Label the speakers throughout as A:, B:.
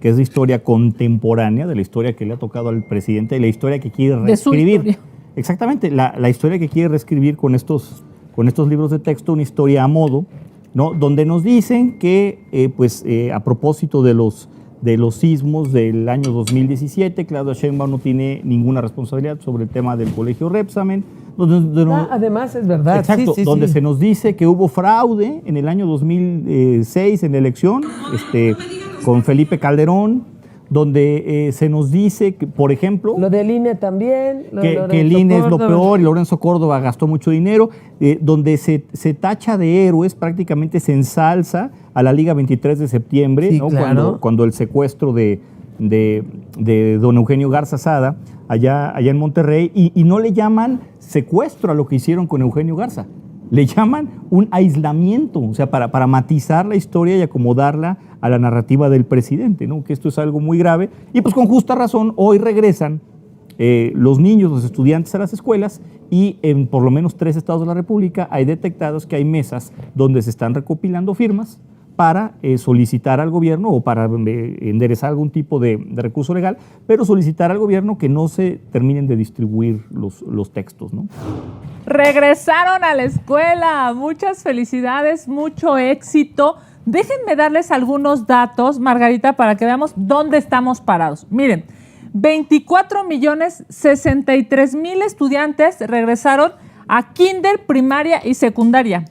A: que es la historia contemporánea, de la historia que le ha tocado al presidente, de la historia que quiere reescribir. Exactamente, la historia que quiere reescribir con estos libros de texto, una historia a modo, ¿no? Donde nos dicen que, a propósito de los sismos del año 2017, Claudia Sheinbaum no tiene ninguna responsabilidad sobre el tema del colegio Repsamen.
B: Además es verdad.
A: Exacto, donde se nos dice que hubo fraude en el año 2006 en la elección con Felipe Calderón, donde se nos dice que, por ejemplo...
B: Lo del INE también.
A: Que el INE es lo peor y Lorenzo Córdoba gastó mucho dinero, donde se tacha de héroes, prácticamente se ensalza a la Liga 23 de septiembre,
B: sí,
A: ¿no?
B: Claro.
A: Cuando el secuestro de don Eugenio Garza Sada, allá en Monterrey, y no le llaman secuestro a lo que hicieron con Eugenio Garza, le llaman un aislamiento, o sea, para matizar la historia y acomodarla a la narrativa del presidente, ¿no? Que esto es algo muy grave, y pues con justa razón hoy regresan los niños, los estudiantes a las escuelas, y en por lo menos 3 estados de la República hay detectados que hay mesas donde se están recopilando firmas para solicitar al gobierno o para enderezar algún tipo de recurso legal, pero solicitar al gobierno que no se terminen de distribuir los textos, ¿no?
C: Regresaron a la escuela, muchas felicidades, mucho éxito. Déjenme darles algunos datos, Margarita, para que veamos dónde estamos parados. Miren, 24.063.000 estudiantes regresaron a kinder, primaria y secundaria.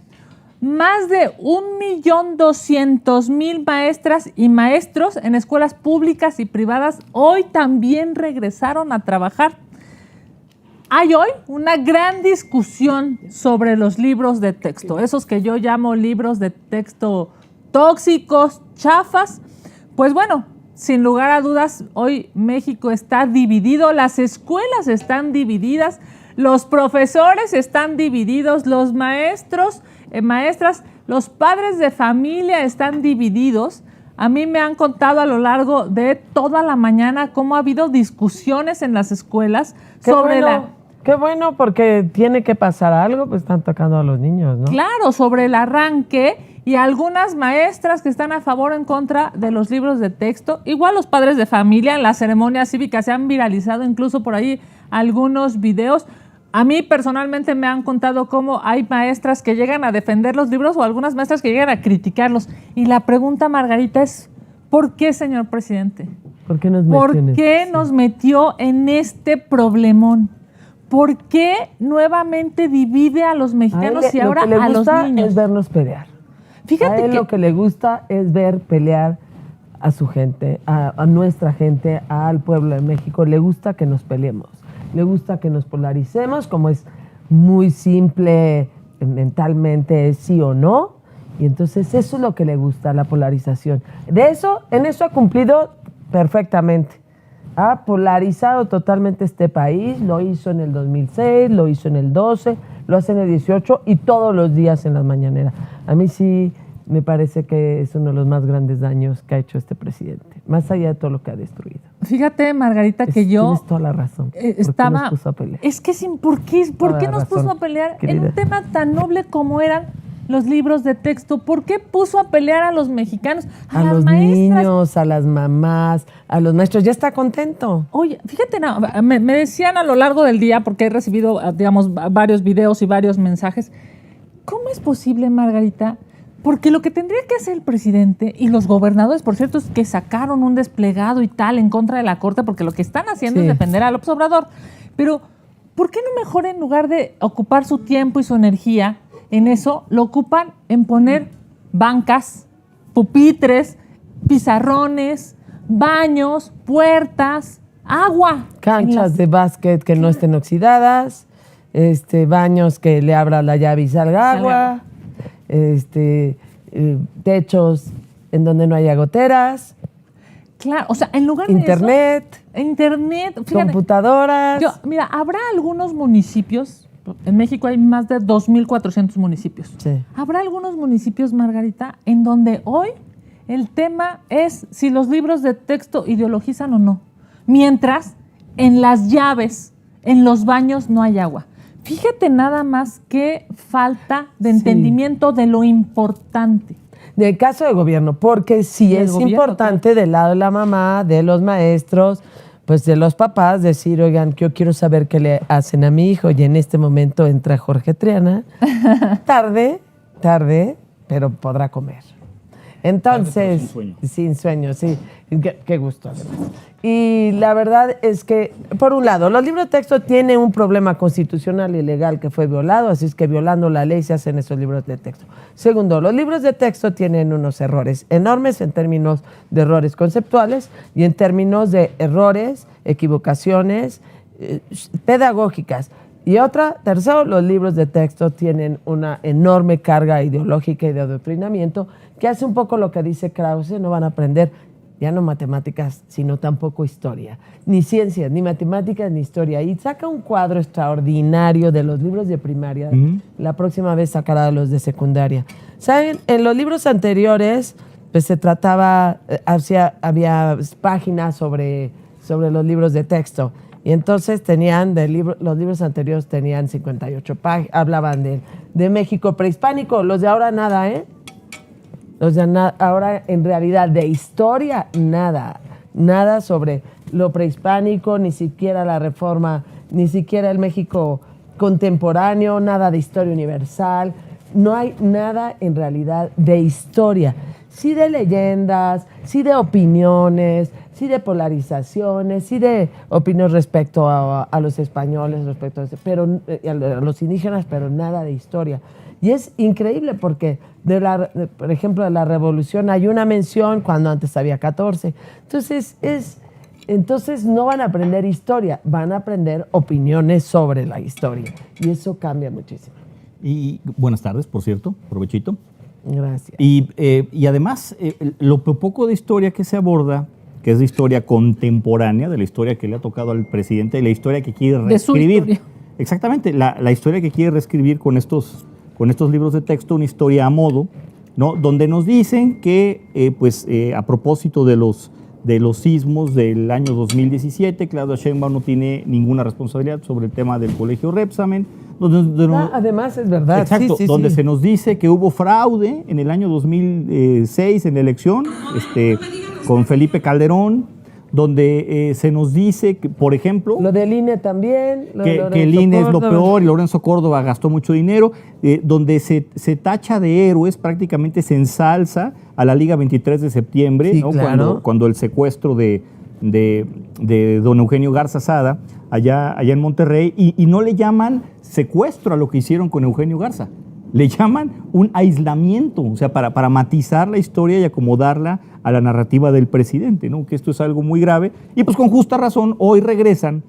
C: Más de 1.200.000 maestras y maestros en escuelas públicas y privadas hoy también regresaron a trabajar. Hay hoy una gran discusión sobre los libros de texto, esos que yo llamo libros de texto tóxicos, chafas. Pues bueno, sin lugar a dudas, hoy México está dividido, las escuelas están divididas, los profesores están divididos, los maestros, maestras, los padres de familia están divididos. A mí me han contado a lo largo de toda la mañana cómo ha habido discusiones en las escuelas sobre
B: Qué bueno, porque tiene que pasar algo, pues están tocando a los niños, ¿no?
C: Claro, sobre el arranque, y algunas maestras que están a favor o en contra de los libros de texto. Igual los padres de familia en la ceremonia cívica se han viralizado incluso por ahí algunos videos. A mí personalmente me han contado cómo hay maestras que llegan a defender los libros o algunas maestras que llegan a criticarlos. Y la pregunta, Margarita, es ¿por qué, señor presidente?
B: ¿Por qué nos
C: metió en este problemón? ¿Por qué nuevamente divide a los mexicanos y ahora a los niños?
B: Es vernos pelear.
C: Fíjate
B: a él lo que le gusta es ver pelear a su gente, a nuestra gente, al pueblo de México. Le gusta que nos peleemos. Le gusta que nos polaricemos, como es muy simple mentalmente, es sí o no. Y entonces eso es lo que le gusta, la polarización. En eso ha cumplido perfectamente. Ha polarizado totalmente este país. Lo hizo en el 2006, lo hizo en el 12, lo hace en el 18 y todos los días en las mañaneras. A mí sí me parece que es uno de los más grandes daños que ha hecho este presidente, más allá de todo lo que ha destruido.
C: Fíjate, Margarita, que yo...
B: Tienes toda la razón. ¿Por qué nos puso a pelear?
C: Es que ¿por qué nos puso a pelear en un tema tan noble como eran los libros de texto? ¿Por qué puso a pelear a los mexicanos,
B: a los niños, a las mamás, a los maestros? Ya está contento.
C: Oye, fíjate, me decían a lo largo del día, porque he recibido, digamos, varios videos y varios mensajes, ¿cómo es posible, Margarita? Porque lo que tendría que hacer el presidente y los gobernadores, por cierto, es que sacaron un desplegado y tal en contra de la Corte, porque lo que están haciendo es defender a López Obrador. Pero, ¿por qué no mejor en lugar de ocupar su tiempo y su energía en eso, lo ocupan en poner bancas, pupitres, pizarrones, baños, puertas, agua?
B: Canchas de básquet que no estén oxidadas, baños que le abra la llave y salga agua, techos en donde no haya goteras.
C: Claro, o sea, en lugar de
B: internet,
C: fíjate,
B: computadoras.
C: Mira, habrá algunos municipios. En México hay más de 2.400 municipios.
B: Sí.
C: Habrá algunos municipios, Margarita, en donde hoy el tema es si los libros de texto ideologizan o no. Mientras en las llaves, en los baños no hay agua. Fíjate nada más qué falta de entendimiento de lo importante.
B: Del caso de gobierno, porque sí
C: Del
B: es
C: gobierno,
B: importante del lado de la mamá, de los maestros, pues de los papás, decir, oigan, yo quiero saber qué le hacen a mi hijo. Y en este momento entra Jorge Triana. Tarde, pero podrá comer. Entonces, sin sueño, sí. Qué gusto, además. Y la verdad es que, por un lado, los libros de texto tienen un problema constitucional y legal que fue violado, así es que violando la ley se hacen esos libros de texto. Segundo, los libros de texto tienen unos errores enormes en términos de errores conceptuales y en términos de errores, equivocaciones pedagógicas. Y tercero, los libros de texto tienen una enorme carga ideológica y de adoctrinamiento que hace un poco lo que dice Krause, no van a aprender ya no matemáticas, sino tampoco historia, ni ciencias, ni matemáticas, ni historia. Y saca un cuadro extraordinario de los libros de primaria. La próxima vez sacará los de secundaria. ¿Saben? En los libros anteriores, pues se trataba, había páginas sobre los libros de texto. Y entonces los libros anteriores tenían 58 páginas, hablaban de México prehispánico, los de ahora nada, ¿eh? Los de ahora en realidad de historia nada sobre lo prehispánico, ni siquiera la Reforma, ni siquiera el México contemporáneo, nada de historia universal, no hay nada en realidad de historia, sí de leyendas, sí de opiniones, sí de polarizaciones, sí de opiniones respecto a los españoles, respecto pero a los indígenas, pero nada de historia. Y es increíble porque, por ejemplo, de la Revolución hay una mención cuando antes había 14. Entonces no van a aprender historia, van a aprender opiniones sobre la historia. Y eso cambia muchísimo.
A: Y buenas tardes, por cierto, provechito.
B: Gracias.
A: Y además, lo poco de historia que se aborda, que es de historia contemporánea, de la historia que le ha tocado al presidente, de la historia que quiere reescribir.
C: De su historia.
A: Exactamente, la historia que quiere reescribir con estos libros de texto, una historia a modo, ¿no? Donde nos dicen que, a propósito de los sismos del año 2017, Claudia Sheinbaum no tiene ninguna responsabilidad sobre el tema del colegio Repsamen.
B: Además es verdad.
A: Exacto,
B: sí,
A: donde
B: sí.
A: se nos dice que hubo fraude en el año 2006 en la elección con Felipe Calderón, donde se nos dice que, por ejemplo,
B: lo del INE también,
A: que el INE es lo peor y Lorenzo Córdoba gastó mucho dinero, donde se tacha de héroes, prácticamente se ensalza a la Liga 23 de septiembre,
B: sí,
A: ¿no?
B: Claro.
A: Cuando el secuestro de don Eugenio Garza Sada allá en Monterrey, y no le llaman secuestro a lo que hicieron con Eugenio Garza. Le llaman un aislamiento, o sea, para matizar la historia y acomodarla a la narrativa del presidente, ¿no? Que esto es algo muy grave. Y pues con justa razón, hoy regresan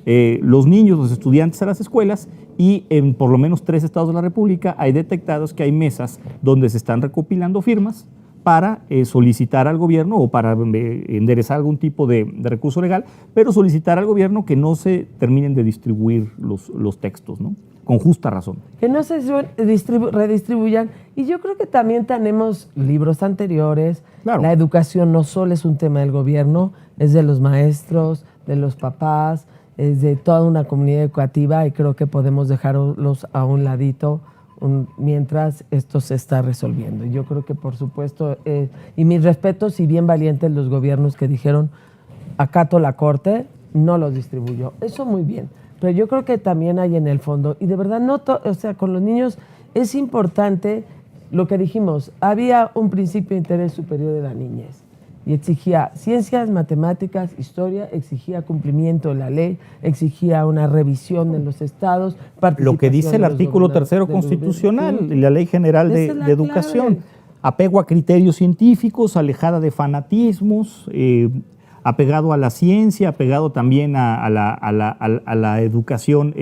A: los niños, los estudiantes a las escuelas, y en por lo menos 3 estados de la República hay detectados que hay mesas donde se están recopilando firmas para solicitar al gobierno o para enderezar algún tipo de recurso legal, pero solicitar al gobierno que no se terminen de distribuir los textos, ¿no? Con justa razón.
B: Que no se redistribuyan. Y yo creo que también tenemos libros anteriores.
A: Claro.
B: La educación no solo es un tema del gobierno, es de los maestros, de los papás, es de toda una comunidad educativa, y creo que podemos dejarlos a un ladito mientras esto se está resolviendo. Yo creo que, por supuesto, y mis respetos y bien valientes los gobiernos que dijeron, acato la corte, no los distribuyó. Eso muy bien. Pero yo creo que también hay en el fondo, y de verdad con los niños es importante lo que dijimos, había un principio de interés superior de la niñez y exigía ciencias, matemáticas, historia, exigía cumplimiento de la ley, exigía una revisión en los estados,
A: lo que dice el artículo 3º constitucional, la Ley General de Educación, apego a criterios científicos, alejada de fanatismos, apegado a la ciencia, apegado también a la educación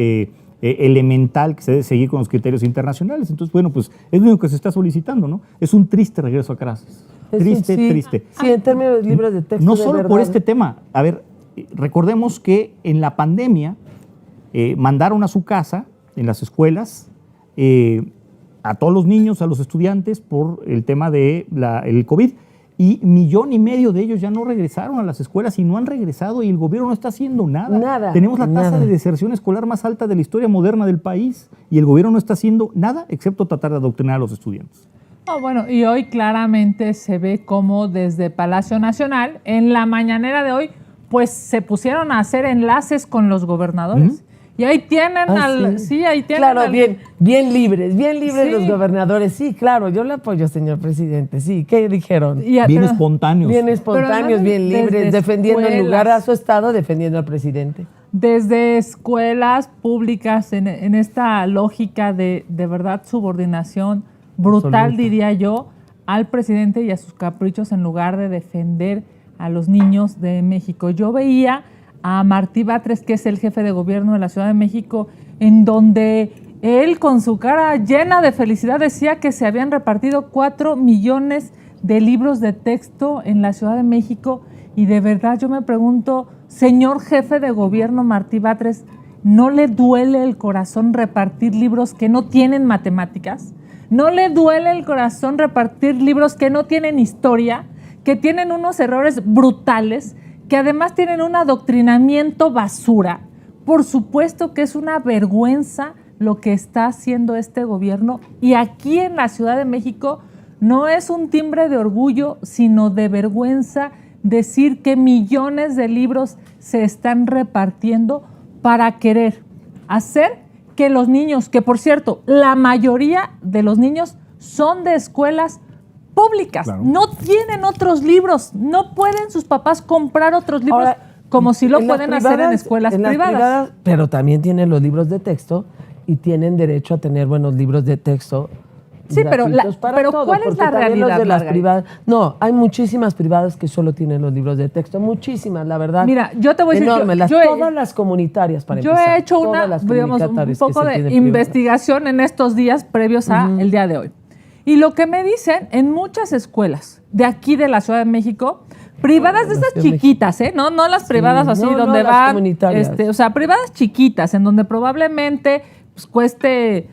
A: elemental que se debe seguir con los criterios internacionales. Entonces, bueno, pues es lo único que se está solicitando, ¿no? Es un triste regreso a clases. Triste.
B: Sí, en términos de libros de texto.
A: No solo por este tema. A ver, recordemos que en la pandemia mandaron a su casa, en las escuelas, a todos los niños, a los estudiantes, por el tema del COVID. Y 1,5 millones de ellos ya no regresaron a las escuelas y no han regresado, y el gobierno no está haciendo nada. Tenemos la tasa de deserción escolar más alta de la historia moderna del país y el gobierno no está haciendo nada excepto tratar de adoctrinar a los estudiantes.
C: Oh, bueno, y hoy claramente se ve como desde Palacio Nacional, en la mañanera de hoy, pues se pusieron a hacer enlaces con los gobernadores. Y ahí tienen ahí tienen
B: claro, bien libres
C: Sí.
B: los gobernadores. Sí, claro, yo le apoyo, señor presidente. Sí, ¿qué dijeron?
A: Bien espontáneos.
B: Bien espontáneos,
C: además
B: bien libres,
C: desde
B: defendiendo el
C: escuelas.
B: lugar a su estado, defendiendo al presidente.
C: Desde escuelas públicas, en esta lógica de verdad subordinación brutal,
B: Absoluta.
C: diría yo, al presidente y a sus caprichos en lugar de defender a los niños de México. Yo veía a Martí Batres, que es el jefe de gobierno de la Ciudad de México, en donde él con su cara llena de felicidad decía que se habían repartido 4 millones de libros de texto en la Ciudad de México. Y de verdad yo me pregunto, señor jefe de gobierno Martí Batres, ¿no le duele el corazón repartir libros que no tienen matemáticas? ¿No le duele el corazón repartir libros que no tienen historia, que tienen unos errores brutales, que además tienen un adoctrinamiento basura? Por supuesto que es una vergüenza lo que está haciendo este gobierno, y aquí en la Ciudad de México no es un timbre de orgullo, sino de vergüenza decir que millones de libros se están repartiendo para querer hacer que los niños, que por cierto, la mayoría de los niños son de escuelas públicas,
A: Claro.
C: no tienen otros libros, no pueden sus papás comprar otros libros
B: Ahora,
C: como si lo
B: en las
C: pueden hacer en
B: privadas-
C: escuelas
B: en las
C: privadas.
B: Pero también tienen los libros de texto y tienen derecho a tener buenos libros de texto.
C: Sí, pero
B: gratuitos para
C: pero
B: todos,
C: ¿cuál es
B: porque
C: la
B: también los
C: realidad,
B: de las
C: Margarita?
B: privadas? No, hay muchísimas privadas que solo tienen los libros de texto, muchísimas, la verdad.
C: Mira, yo te voy a decir,
B: enormes,
C: yo he-
B: todas las comunitarias para
C: Yo
B: empezar,
C: he hecho
B: todas
C: una,
B: las
C: digamos, un
B: comunitarias que
C: poco
B: se
C: de
B: tienen privadas.
C: investigación en estos días previos a el día de hoy. Y lo que me dicen en muchas escuelas de aquí de la Ciudad de México, privadas de
B: la
C: estas
B: Ciudad de
C: chiquitas, ¿eh? No las privadas así
B: no,
C: donde
B: las
C: van,
B: comunitarias.
C: o sea, privadas chiquitas en donde probablemente pues, cueste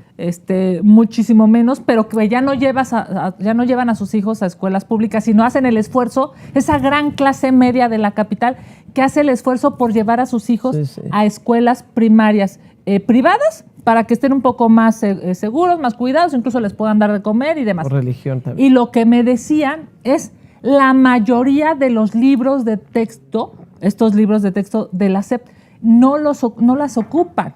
C: muchísimo menos, pero que ya no llevan a sus hijos a escuelas públicas, sino hacen el esfuerzo, esa gran clase media de la capital que hace el esfuerzo por llevar a sus hijos
B: Sí, sí.
C: a escuelas primarias privadas para que estén un poco más seguros, más cuidados, incluso les puedan dar de comer y demás.
B: Por religión también.
C: Y lo que me decían es la mayoría de los libros de texto, estos libros de texto de la SEP, no las ocupan.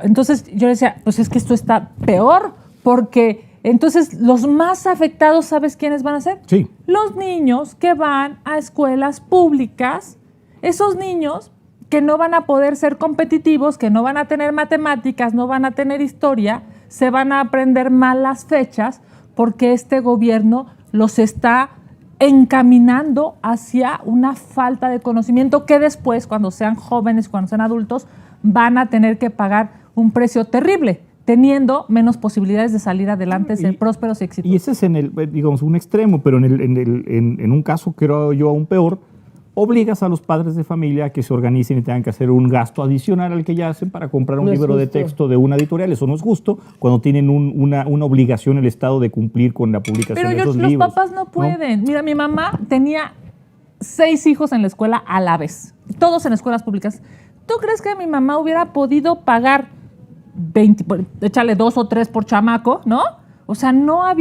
C: Entonces yo decía, pues es que esto está peor, porque entonces los más afectados, ¿sabes quiénes van a ser?
A: Sí.
C: Los niños que van a escuelas públicas, esos niños que no van a poder ser competitivos, que no van a tener matemáticas, no van a tener historia, se van a aprender mal las fechas, porque este gobierno los está encaminando hacia una falta de conocimiento que después, cuando sean jóvenes, cuando sean adultos, van a tener que pagar un precio terrible, teniendo menos posibilidades de salir adelante, ser prósperos y exitosos.
A: Y ese es digamos, un extremo, pero en un caso, creo yo, aún peor, obligas a los padres de familia a que se organicen y tengan que hacer un gasto adicional al que ya hacen para comprar un
B: No es
A: libro de
B: justo.
A: texto de una editorial. Eso no es justo cuando tienen una obligación el Estado de cumplir con la publicación
C: Pero
A: de
C: los
A: esos libros.
C: papás no pueden. Mira, mi mamá tenía 6 hijos en la escuela a la vez, todos en escuelas públicas. ¿Tú crees que mi mamá hubiera podido pagar 20, échale 2 o 3 por chamaco, no? O sea, no hay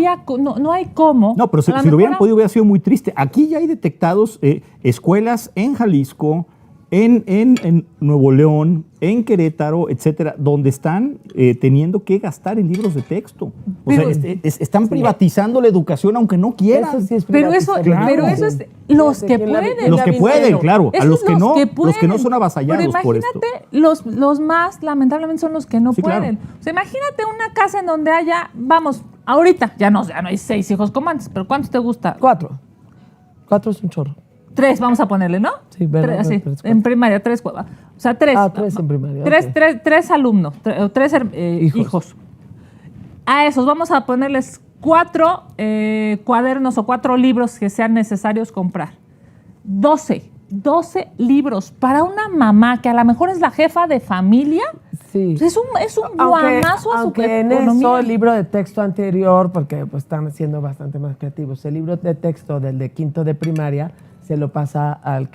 C: cómo.
A: No, pero si
C: A lo
A: lo hubieran
C: mejor
A: podido hubiera sido muy triste. Aquí ya hay detectados escuelas en Jalisco, en Nuevo León, en Querétaro, etcétera, donde están teniendo que gastar en libros de texto. O sea, están privatizando la educación aunque no quieran.
B: Eso sí es
C: Pero eso,
B: privatizar la
C: pero
B: educación.
C: eso es los que
B: ¿Quién la-
C: pueden.
B: quién
A: Los
B: la
A: que
B: viste?
A: pueden, claro. A
C: Esos
A: los que no, los que no
C: pueden.
A: son avasallados
C: Pero
A: por esto.
C: imagínate, los más lamentablemente son los que no
A: Sí, claro.
C: pueden. O sea, imagínate una casa en donde haya, vamos, ahorita ya no hay 6 hijos como antes, pero ¿cuántos te gusta?
B: 4. 4 es un chorro.
C: 3, vamos a ponerle, ¿no?
B: Sí, ¿verdad?
C: Tres, así,
B: 3,
C: en primaria, 3. O sea, 3.
B: Ah, 3 en primaria, ok.
C: 3 alumnos, 3 hijos. A esos vamos a ponerles 4 cuadernos o 4 libros que sean necesarios comprar. 12 libros para una mamá que a lo mejor es la jefa de familia.
B: Sí.
C: Pues es un guanazo a su
B: aunque en
C: economía.
B: eso el libro de texto anterior, porque pues están siendo bastante más creativos, el libro de texto del de quinto de primaria se lo pasa al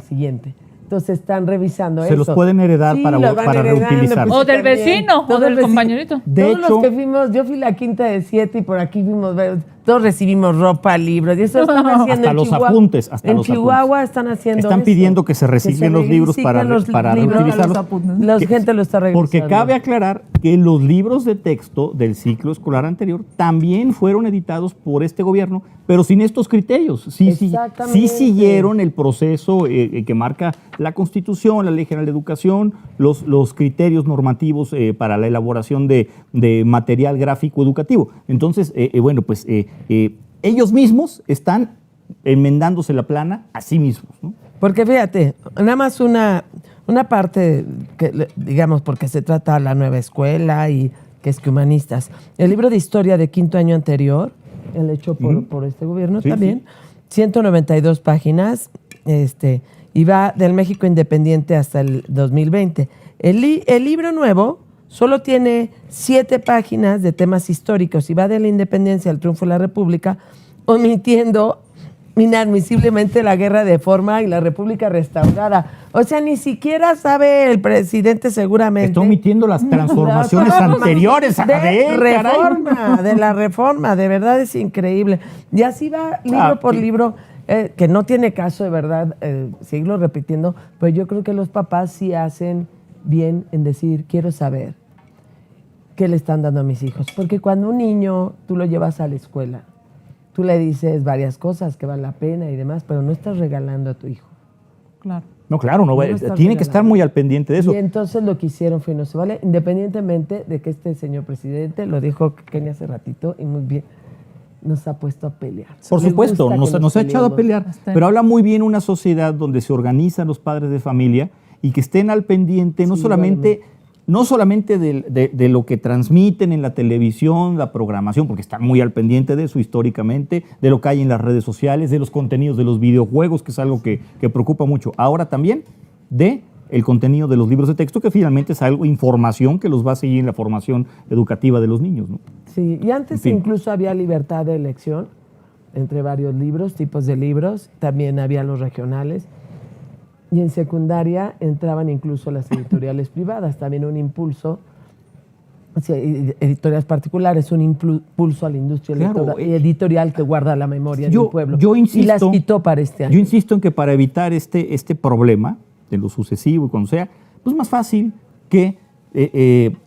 B: siguiente. Entonces están revisando
A: Se
B: eso.
A: los pueden heredar
B: Sí,
A: para
B: los van heredando,
A: reutilizar.
C: O del
B: también.
C: vecino, o
B: Todos
C: del
B: reci-
C: compañerito.
A: De
B: Todos
A: hecho-
B: los que fuimos, yo fui la quinta de 7 y por aquí fuimos, todos recibimos ropa, libros, y eso están haciendo
A: Hasta
B: en
A: los
B: Chihuahua.
A: apuntes, hasta
B: en
A: los
B: Chihuahua
A: apuntes.
B: están haciendo
A: Están
B: eso.
A: pidiendo que se reciclen los libros para
B: libros,
A: reutilizarlos.
C: los apuntes.
B: La
A: Que-
B: gente lo está regresando.
A: Porque cabe aclarar que los libros de texto del ciclo escolar anterior también fueron editados por este gobierno, pero sin estos criterios. Sí
B: Exactamente.
A: siguieron el proceso que marca la Constitución, la Ley General de Educación, los criterios normativos para la elaboración de material gráfico educativo. Entonces, bueno, pues ellos mismos están enmendándose la plana a sí mismos, ¿no?
B: Porque fíjate, nada más una parte, que, digamos, porque se trata de la nueva escuela y que es que humanistas. El libro de historia de quinto año anterior, el hecho por este gobierno
A: Sí,
B: también, 192 páginas, y va del México independiente hasta el 2020. El libro nuevo solo tiene 7 páginas de temas históricos y va de la independencia al triunfo de la República, omitiendo inadmisiblemente la guerra de forma y la República restaurada. O sea, ni siquiera sabe el presidente seguramente.
A: Está omitiendo las transformaciones anteriores a
B: de la reforma, de verdad es increíble. Y así va libro por libro, que no tiene caso de verdad seguirlo repitiendo, pero yo creo que los papás sí hacen bien en decir, quiero saber qué le están dando a mis hijos. Porque cuando un niño tú lo llevas a la escuela, tú le dices varias cosas que valen la pena y demás, pero no estás regalando a tu hijo.
C: Claro.
A: No, claro,
B: No lo estás
A: tiene que estar
B: regalando.
A: muy al pendiente de eso.
B: Y entonces lo que hicieron fue no se vale, independientemente de que este señor presidente, lo dijo Kenny hace ratito y muy bien, nos ha puesto a pelear.
A: Por
B: Le
A: supuesto,
B: gusta que
A: nos ha echado a
B: peleemos.
A: pelear,
C: Hasta-
A: pero habla muy bien una sociedad donde se organizan los padres de familia y que estén al pendiente no
B: Sí,
A: solamente de lo que transmiten en la televisión, la programación, porque están muy al pendiente de eso históricamente, de lo que hay en las redes sociales, de los contenidos de los videojuegos, que es algo que preocupa mucho. Ahora también de el contenido de los libros de texto, que finalmente es algo, información que los va a seguir en la formación educativa de los niños, ¿no?
B: Sí, y antes
A: En fin.
B: incluso había libertad de elección entre varios libros, tipos de libros, también había los regionales. Y en secundaria entraban incluso las editoriales privadas, también un impulso, o sea, editoriales particulares, un impulso a la industria
A: Claro,
B: editorial que guarda la memoria
A: yo-
B: del pueblo.
A: yo insisto-
B: y las quitó para este año.
A: Yo insisto en que para evitar este problema, de lo sucesivo y cuando sea, pues más fácil que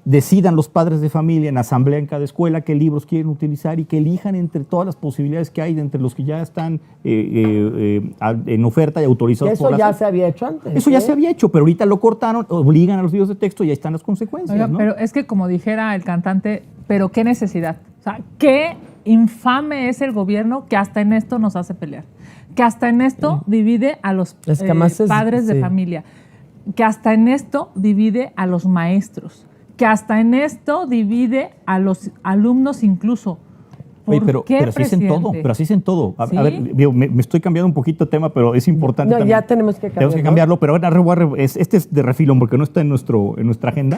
A: decidan los padres de familia en asamblea en cada escuela qué libros quieren utilizar y que elijan entre todas las posibilidades que hay de entre los que ya están en oferta y autorizados
B: Eso
A: por la
B: ya
A: SEP.
B: se había hecho antes.
A: Eso ya se había hecho, pero ahorita lo cortaron, obligan a los libros de texto y ahí están las consecuencias,
C: Oiga,
A: ¿no?
C: pero es que como dijera el cantante, pero qué necesidad. O sea, qué infame es el gobierno que hasta en esto nos hace pelear. Que hasta en esto divide a los
B: Es que además es-
C: padres de
B: sí.
C: familia. Que hasta en esto divide a los maestros. Que hasta en esto divide a los alumnos incluso.
A: Oye,
C: ¿Por
A: pero
C: qué,
A: así es en todo,
C: presidente?
A: pero así es en todo. A
C: ¿Sí?
A: ver, digo, me estoy cambiando un poquito de tema, pero es importante
B: No,
A: también.
B: ya tenemos que
A: Tenemos que
B: cambiarlo.
A: cambiarlo, pero ahora este es de refilón porque no está en nuestra agenda.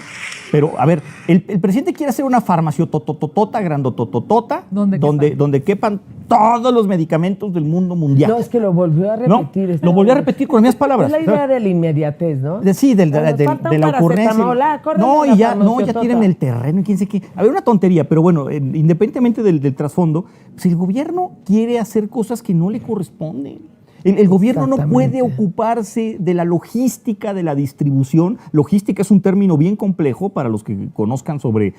A: Pero, a ver, el presidente quiere hacer una farmaciotototota, grandotototota, donde quepan todos los medicamentos del mundo mundial.
B: No, es que lo volvió a
A: No,
B: repetir.
A: lo volvió a repetir con las mismas palabras.
B: Es la idea de la inmediatez, ¿no?
A: Sí,
B: Nos falta
A: de
B: un
A: la ocurrencia.
B: paracetamol, acuérdate
A: No,
B: de la
A: y ya
B: farmaciotota.
A: tienen el terreno y quién sé qué. A ver, una tontería, pero bueno, independientemente del trasfondo, pues el gobierno quiere hacer cosas que no le corresponden. El gobierno no puede ocuparse de la logística de la distribución. Logística es un término bien complejo para los que conozcan sobre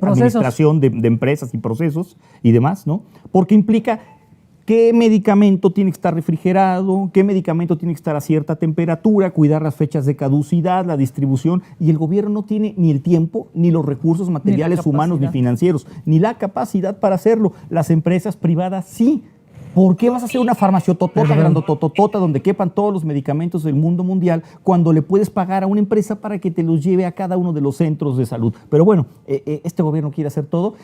A: administración de empresas y procesos y demás, ¿no? Porque implica qué medicamento tiene que estar refrigerado, qué medicamento tiene que estar a cierta temperatura, cuidar las fechas de caducidad, la distribución, y el gobierno no tiene ni el tiempo, ni los recursos materiales humanos, ni financieros, ni la capacidad para hacerlo. Las empresas privadas sí. ¿Por qué vas a hacer una farmaciototota, grandototota, donde quepan todos los medicamentos del mundo mundial, cuando le puedes pagar a una empresa para que te los lleve a cada uno de los centros de salud? Pero bueno, este gobierno quiere hacer todo.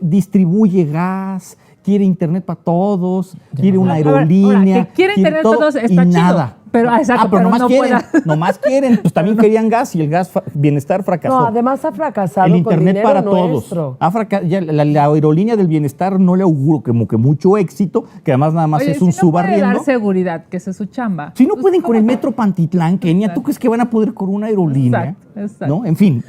A: Distribuye gas, quiere internet para todos, quiere una
C: A ver,
A: aerolínea.
C: ahora, que quiere internet para todos está
A: y
C: chido.
A: nada.
C: Pero, exacto,
A: pero nomás
C: no
A: quieren,
C: pueda.
A: nomás quieren. Pues también querían gas y el gas bienestar fracasó.
B: No, además ha fracasado
A: El
B: con
A: internet
B: dinero
A: para
B: nuestro.
A: todos. Ya la aerolínea del bienestar no le auguro como que mucho éxito, que además nada más
C: Oye,
A: es un
C: si no puede
A: subarriendo.
C: dar seguridad, que esa es su chamba.
A: Si no
C: Pues,
A: pueden con el
C: ¿cómo?
A: metro Pantitlán, Kenia, ¿tú crees que van a poder con una aerolínea?
C: Exacto, exacto.
A: ¿No? En fin.